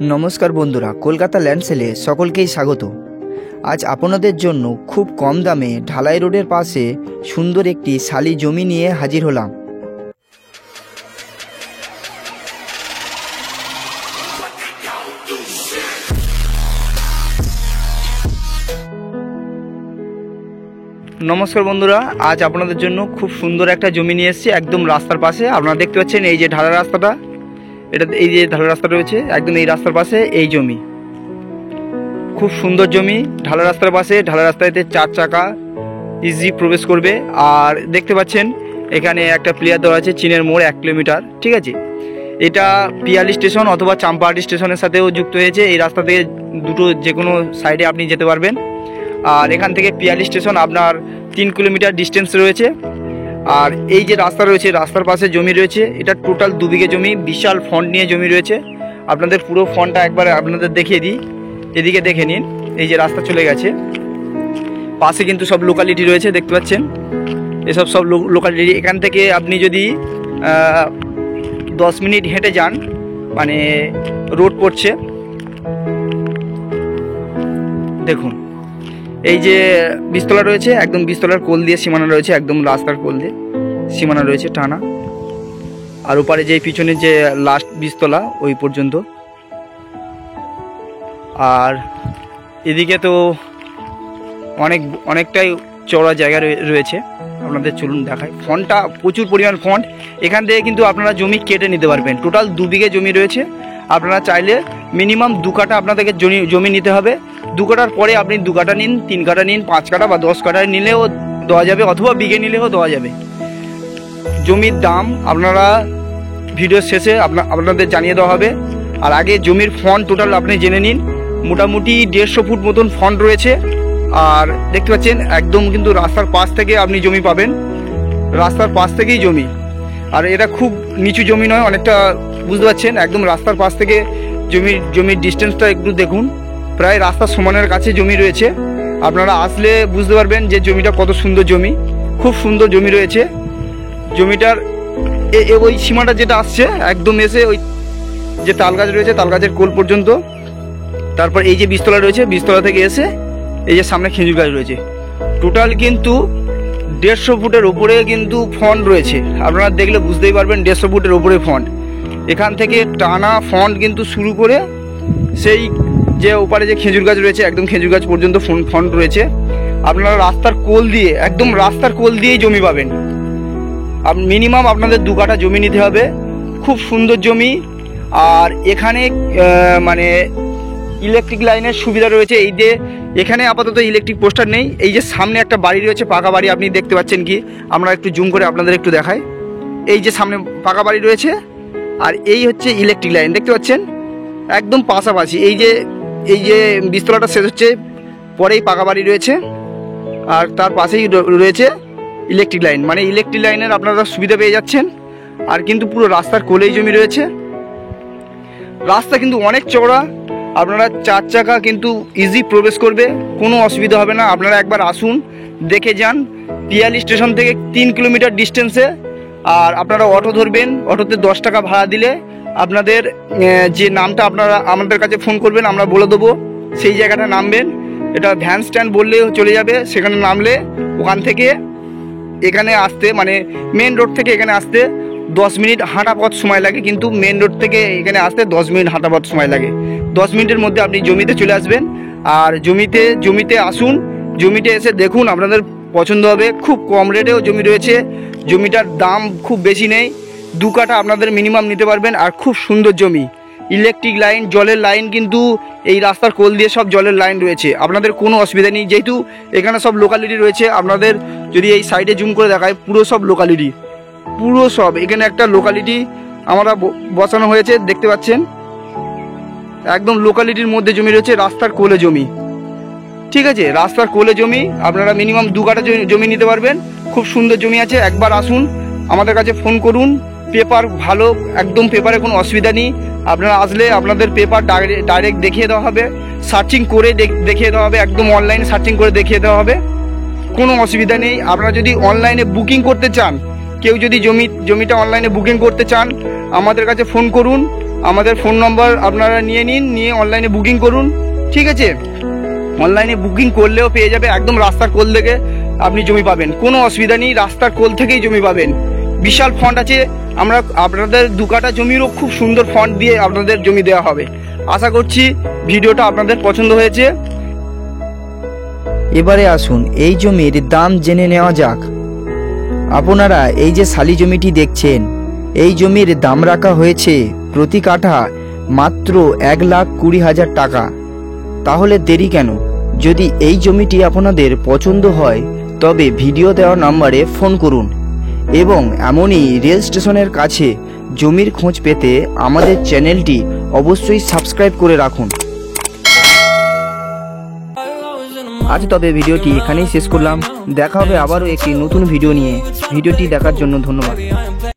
नमस्कार बंधुरा कलकाता लैंड सेले सकलकेई स्वागत। आज आपनादेर जन्य खूब कम दामे ढालाई रोडের पाशे सुंदर एकटी शाली जमी निये हाजिर हलाम। नमस्कार बंधुरा आज आपनादेर जन्य खूब सुंदर एक जमी निये एसेछि एकदम रास्तार पाशे। आपनारा देखते पाच्छेन एई जे ढाला रास्ताटा, এটা এই যে ঢালা রাস্তা রয়েছে একদম এই রাস্তার পাশে এই জমি, খুব সুন্দর জমি। ঢালা রাস্তার পাশে, ঢালা রাস্তাতে 4 চাকা ইজি প্রবেশ করবে। আর দেখতে পাচ্ছেন এখানে একটা প্লেয়ার দেওয়া আছে, চীনের মোড় 1 কিলোমিটার, ঠিক আছে। এটা পিয়ালি স্টেশন অথবা চাম্পাহাটি স্টেশনের সাথেও যুক্ত হয়েছে। এই রাস্তা থেকে দুটো যে কোনো সাইডে আপনি যেতে পারবেন। আর এখান থেকে পিয়ালি স্টেশন আপনার 3 কিলোমিটার ডিস্টেন্স রয়েছে। আর এই যে রাস্তা রয়েছে রাস্তার পাশে জমি রয়েছে, এটা টোটাল 2 বিঘে জমি, বিশাল ফন্ট নিয়ে জমি রয়েছে। আপনাদের পুরো ফন্টটা একবার আপনাদের দেখিয়ে দিই, এদিকে দেখে নিন। এই যে রাস্তা চলে গেছে, পাশে কিন্তু সব লোকালিটি রয়েছে, দেখতে পাচ্ছেন এসব সব লোকালিটি। এখান থেকে আপনি যদি 10 মিনিট হেঁটে যান, মানে রোড পড়ছে দেখুন। এই যে বীজতলা রয়েছে, একদম বীজতলার কোল দিয়ে সীমানা রয়েছে, একদম রাস্তার কোল দিয়ে সীমানা রয়েছে টানা। আর ওপারে যে পিছনে যে লাস্ট বীজতলা ওই পর্যন্ত। আর এদিকে তো অনেকটাই চওড়া জায়গা রয়েছে। আপনাদের চলুন দেখাই। ফন্টটা প্রচুর পরিমাণ ফন্ট। এখান থেকে কিন্তু আপনারা জমি কেটে নিতে পারবেন। টোটাল 2 বিঘে জমি রয়েছে। আপনারা চাইলে মিনিমাম 2 কাঠা আপনাদেরকে জমি নিতে হবে। 2 কাঠার পরে আপনি 2 কাঠা নিন, 3 কাঠা নিন, 5 কাঠা বা 10 কাঠা নিলেও দেওয়া যাবে, অথবা বিঘে নিলেও দেওয়া যাবে। জমির দাম আপনারা ভিডিও শেষে আপনাদের জানিয়ে দেওয়া হবে। আর আগে জমির ফন্ট টোটাল আপনি জেনে নিন। মোটামুটি 150 ফুট মতন ফন্ট রয়েছে। আর দেখতে পাচ্ছেন একদম কিন্তু রাস্তার পাশ থেকে আপনি জমি পাবেন, রাস্তার পাশ থেকেই জমি। আর এটা খুব নিচু জমি নয়, অনেকটা বুঝতে পারছেন, একদম রাস্তার পাশ থেকে জমির ডিস্টেন্সটা একটু দেখুন, প্রায় রাস্তার সমানের কাছে জমি রয়েছে। আপনারা আসলে বুঝতে পারবেন যে জমিটা কত সুন্দর জমি, খুব সুন্দর জমি রয়েছে। জমিটার ওই সীমাটা যেটা আসছে একদম এসে ওই যে তালগাছ রয়েছে তালগাছের কোল পর্যন্ত। তারপর এই যে বীজতলা রয়েছে, বীজতলা থেকে এসে এই যে সামনে খেজুর গাছ রয়েছে। টোটাল কিন্তু 150 ফুটের উপরে কিন্তু ফন্ট রয়েছে। আপনারা দেখলে বুঝতেই পারবেন 150 ফুটের উপরে ফন্ট। এখান থেকে টানা ফন্ট কিন্তু শুরু করে সেই যে ওপারে যে খেজুর গাছ রয়েছে একদম খেজুর গাছ পর্যন্ত ফন্ট রয়েছে। আপনারা রাস্তার কোল দিয়ে, একদম রাস্তার কোল দিয়েই জমি পাবেন। মিনিমাম আপনাদের 2 কাঠা জমি নিতে হবে। খুব সুন্দর জমি। আর এখানে মানে ইলেকট্রিক লাইনের সুবিধা রয়েছে। এই যে এখানে আপাতত ইলেকট্রিক পোস্টার নেই। এই যে সামনে একটা বাড়ি রয়েছে, পাকা বাড়ি, আপনি দেখতে পাচ্ছেন কি? আমরা একটু জুম করে আপনাদের একটু দেখাই। এই যে সামনে পাকা বাড়ি রয়েছে, আর এই হচ্ছে ইলেকট্রিক লাইন, দেখতে পাচ্ছেন একদম পাশাপাশি। এই যে বীজতলাটা শেষ হচ্ছে, পরেই পাকা বাড়ি রয়েছে, আর তার পাশেই রয়েছে ইলেকট্রিক লাইন। মানে ইলেকট্রিক লাইনের আপনারা সুবিধা পেয়ে যাচ্ছেন। আর কিন্তু পুরো রাস্তার কোলেই জমি রয়েছে। রাস্তা কিন্তু অনেক চওড়া। আপনারা 4 চাকা কিন্তু ইজি প্রবেশ করবে, কোনো অসুবিধা হবে না। আপনারা একবার আসুন, দেখে যান। পিয়ালি স্টেশন থেকে 3 কিলোমিটার ডিস্টেন্সে। আর আপনারা অটো ধরবেন, অটোতে 10 টাকা ভাড়া দিলে আপনাদের যে নামটা আপনারা আমাদের কাছে ফোন করবেন, আমরা বলে দেবো সেই জায়গাটা নামবেন। এটা ভ্যান স্ট্যান্ড বললে চলে যাবে। সেখানে নামলে ওখান থেকে এখানে আসতে, মানে মেন রোড থেকে এখানে আসতে 10 মিনিট হাঁটা পথ সময় লাগে। কিন্তু মেন রোড থেকে এখানে আসতে 10 মিনিট হাঁটা পথ সময় লাগে। 10 মিনিটের মধ্যে আপনি জমিতে চলে আসবেন। আর জমিতে আসুন, জমিতে এসে দেখুন, আপনাদের পছন্দ হবে। খুব কম রেটেও জমি রয়েছে। জমিটার দাম খুব বেশি নেই। 2 কাঠা আপনাদের মিনিমাম নিতে পারবেন। আর খুব সুন্দর জমি। ইলেকট্রিক লাইন, জলের লাইন কিন্তু এই রাস্তার কোল দিয়ে সব জলের লাইন রয়েছে। আপনাদের কোনো অসুবিধা নেই, যেহেতু এখানে সব লোকালিটি রয়েছে। আপনাদের যদি এই সাইডে জুম করে দেখায়, পুরো সব লোকালিটি, পুরো সব। এখানে একটা লোকালিটি আমরা বসানো হয়েছে, দেখতে পাচ্ছেন একদম লোকালিটির মধ্যে জমি রয়েছে, রাস্তার কোলে জমি, ঠিক আছে। রাস্তার কোলে জমি। আপনারা মিনিমাম 2 কাঠা জমি নিতে পারবেন। খুব সুন্দর জমি আছে। একবার আসুন, আমাদের কাছে ফোন করুন। পেপার ভালো, একদম পেপারে কোনো অসুবিধা নেই। আপনারা আসলে আপনাদের পেপার ডাইরেক্ট দেখিয়ে দেওয়া হবে, সার্চিং করে দেখিয়ে দেওয়া হবে, একদম অনলাইনে সার্চিং করে দেখিয়ে দেওয়া হবে, কোনো অসুবিধা নেই। আপনারা যদি অনলাইনে বুকিং করতে চান কেউ যদি জমিটা অনলাইনে বুকিং করতে চান আমাদের কাছে ফোন করুন, আমাদের ফোন নম্বর আপনারা নিয়ে অনলাইনে বুকিং করুন, ঠিক আছে? অনলাইনে বুকিং করলেও পেয়ে যাবে, একদম রাস্তার কোল থেকে আপনি জমি পাবেন, কোনো অসুবিধা নেই, রাস্তার কোল থেকেই জমি পাবেন। বিশাল ফন্ট আছে, আমরা আপনাদের 2 কাঠা জমিরও খুব সুন্দর ফন্ট দিয়ে আপনাদের জমি দেওয়া হবে। আশা করছি ভিডিওটা আপনাদের পছন্দ হয়েছে। এবারে আসুন এই জমির দাম জেনে নেওয়া যাক। আপনারা এই যে শালি জমিটি দেখছেন, এই জমির দাম রাখা হয়েছে প্রতি কাঠা মাত্র 1,20,000 টাকা। তাহলে দেরি কেন? যদি এই জমিটি আপনাদের পছন্দ হয় তবে ভিডিও দেওয়া নম্বরে ফোন করুন এবং এমনই রেল স্টেশনের কাছে জমির খোঁজ পেতে আমাদের চ্যানেলটি অবশ্যই সাবস্ক্রাইব করে রাখুন। আজ তবে ভিডিওটি এখানেই শেষ করলাম। দেখা হবে আবারও একটি নতুন ভিডিও নিয়ে। ভিডিওটি দেখার জন্য ধন্যবাদ।